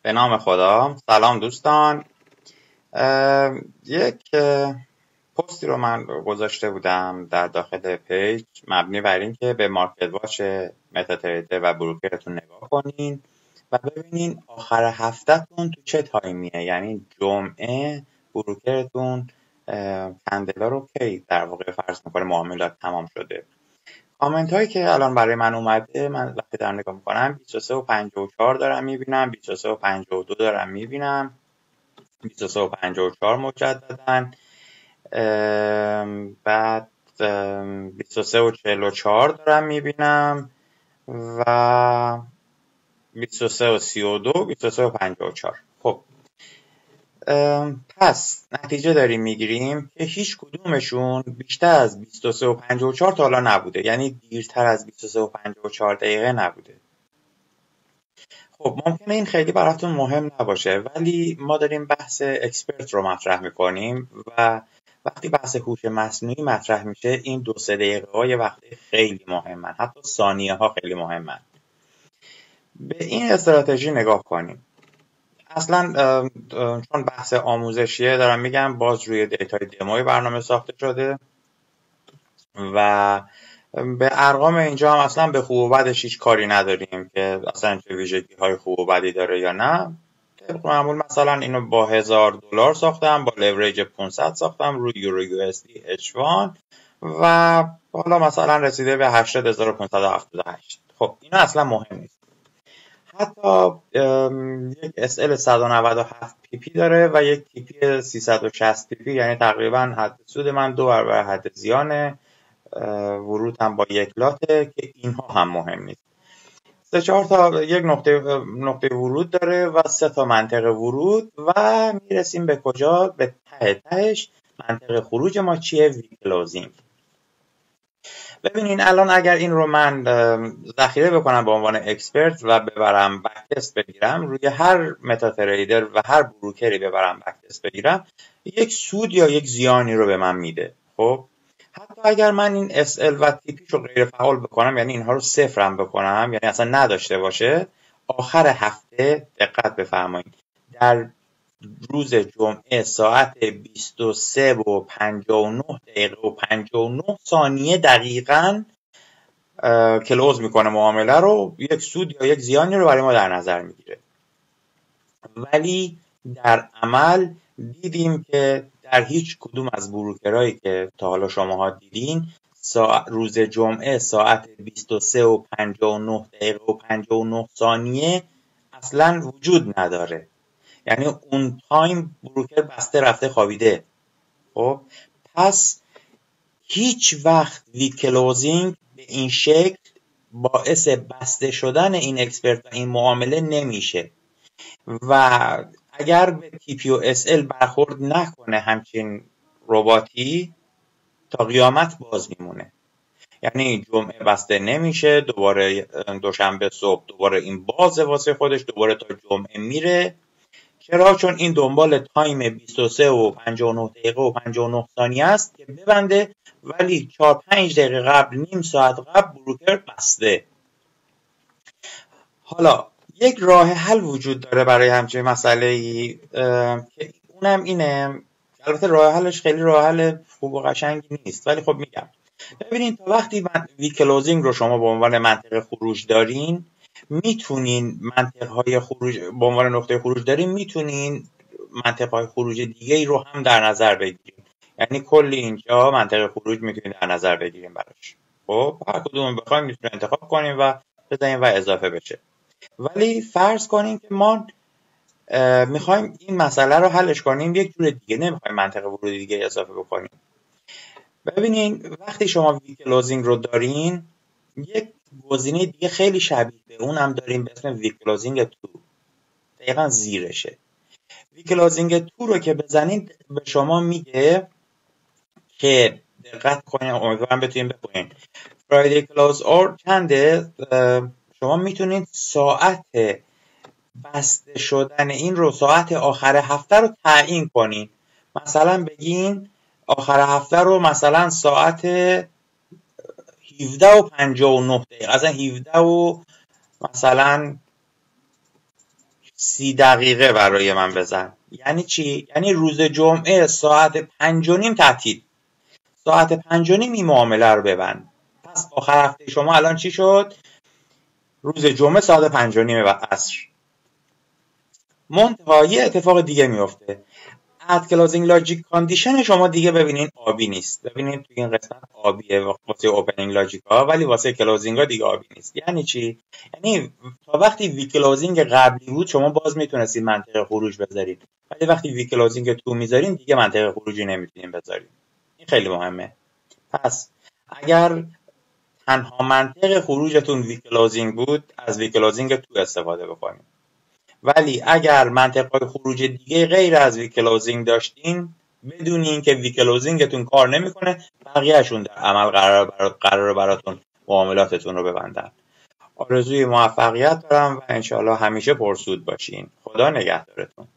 به نام خدا. سلام دوستان. یک پستی رو من گذاشته بودم در داخل پیج مبنی بر این که به مارکت واچ متاتریدر و بروکرتون نگاه کنین و ببینین آخر هفتهتون تو چه تایمیه، یعنی جمعه بروکرتون کندلا رو کی در واقع فرض میکنه معاملات تمام شده. کامنت هایی که الان برای من اومده، من وقتی دارم نگاه میکنم 23 و 54 دارم میبینم، 23 و 52 دارم میبینم، 23 و 54 مجددن، بعد 23 و 44 دارم میبینم و 23 و 32، 23 و 54. خب پس نتیجه داریم میگیریم که هیچ کدومشون بیشتر از 23 و 54 تا حالا نبوده، یعنی دیرتر از 23 و 54 دقیقه نبوده. خب ممکنه این خیلی براتون مهم نباشه، ولی ما داریم بحث اکسپرت رو مطرح میکنیم و وقتی بحث هوش مصنوعی مطرح میشه این 2-3 دقیقه های وقتی خیلی مهمن، حتی ثانیه ها خیلی مهمن. به این استراتژی نگاه کنیم. اصلا چون بحث آموزشیه دارم میگم، باز روی دیتای دموی برنامه ساخته شده و به ارقام اینجا هم اصلا به خوب و بدش هیچ کاری نداریم که اصلا چه ویژگی های خوب و بدی داره یا نه. طبق معمول مثلا اینو با $1000 ساختم، با لوریج 500 ساختم روی یورو یو اس دی H1 و حالا مثلا رسیده به 80578. خب اینا اصلا مهم نیست. حتی یک SL 197 پی پی داره و یک تی پی 360 پی پی، یعنی تقریبا حد سود من 2 برابر حد زیانه. ورود هم با یک لاته که اینها هم مهم نیست. 3-4 تا یک نقطه ورود داره و 3 تا منطقه ورود و میرسیم به کجا؟ به تهش منطقه خروج ما چیه؟ وی کلوزینگ. ببینین الان اگر این رو من ذخیره بکنم به عنوان اکسپرت و ببرم بک تست بگیرم، روی هر متاتریدر و هر بروکری ببرم بک تست بگیرم، یک سود یا یک زیانی رو به من میده. خب حتی اگر من این SL و TP رو غیر فعال بکنم، یعنی اینها رو صفرم بکنم، یعنی اصلا نداشته باشه، آخر هفته دقت بفرمایید در روز جمعه ساعت 23 و 59 دقیقه و 59 ثانیه دقیقاً کلوز میکنه معامله رو، یک سود یا یک زیانی رو برای ما در نظر میگیره. ولی در عمل دیدیم که در هیچ کدوم از بروکرهایی که تا حالا شماها دیدین روز جمعه ساعت 23 و 59 دقیقه و 59 ثانیه اصلا وجود نداره، یعنی اون تایم بروکر بسته رفته خوابیده. خب پس هیچ وقت وی کلوزینگ به این شکل باعث بسته شدن این اکسپرت و این معامله نمیشه و اگر به تی پی و اس ال برخورد نکنه همچین رباتی تا قیامت باز میمونه. یعنی جمعه بسته نمیشه، دوباره دوشنبه صبح دوباره این بازه واسه خودش، دوباره تا جمعه میره. چرا؟ چون این دنبال تایم 23 و 59 دقیقه و 59 ثانیه است که ببنده، ولی 4-5 دقیقه قبل، نیم ساعت قبل بروکر بسته. حالا یک راه حل وجود داره برای همچین مسئله‌ای که اونم اینه، البته راه حلش خیلی راه حل خوب و قشنگی نیست، ولی خب میگم ببینین تا وقتی وی کلوزینگ رو شما به عنوان منطقه خروج دارین، میتونین منطقه‌های خروج به عنوان نقطه خروج دارین، میتونین منطقه‌های خروج دیگه ای رو هم در نظر بگیرین، یعنی کلی اینجا منطقه خروج میتونین در نظر بگیرین براش. خب هر کدوم بخوایم میتونین انتخاب کنین و بزنین و اضافه بشه. ولی فرض کنین که ما میخوایم این مسئله رو حلش کنیم یک جور دیگه، نمیخوایم منطقه ورود دیگه اضافه بکنیم. ببینین وقتی شما وی کلوزینگ رو دارین، یک گزینه دیگه خیلی شبیه به اون هم داریم به اسم وی کلوزینگ تو، دقیقا زیرشه. وی کلوزینگ تو رو که بزنین به شما میگه که دقت کنین، امیدوارم بتونین بخونین فرایدی کلوز اور چنده. شما میتونید ساعت بسته شدن این رو، ساعت آخر هفته رو تعیین کنین. مثلا بگین آخر هفته رو مثلا ساعت 17 و 59 دقیقه، مثلا 17 و مثلا 30 دقیقه برای من بزن. یعنی چی؟ یعنی روز جمعه ساعت 5:30 تعطیل، ساعت 5:30 این معامله رو ببند. پس آخر هفته شما الان چی شد؟ روز جمعه ساعت 5:30 عصر. منتها یه اتفاق دیگه میفته. اد کلوزینگ لاجیک کاندیشن شما دیگه ببینین آبی نیست. ببینین توی این قسمت آبیه واسه اوپنینگ لاجیک ها، ولی واسه کلوزینگ ها دیگه آبی نیست. یعنی چی؟ یعنی تا وقتی وی کلوزینگ قبلی بود شما باز میتونستید منطق خروج بذارید، ولی وقتی وی کلوزینگ تو میذارین دیگه منطق خروجی نمیتونین بذارید. این خیلی مهمه. پس اگر تنها منطق خروجتون وی کلوزینگ بود، از وی کلوزینگ تو استفاده بکنید. ولی اگر منطقه خروج دیگه غیر از وی کلوزینگ داشتین، بدونین که وی کلوزینگتون کار نمیکنه، بقیه‌شون در عمل قرار براتون معاملاتتون رو ببندن. آرزوی موفقیت دارم و انشالله همیشه پرسود باشین. خدا نگهدارتون.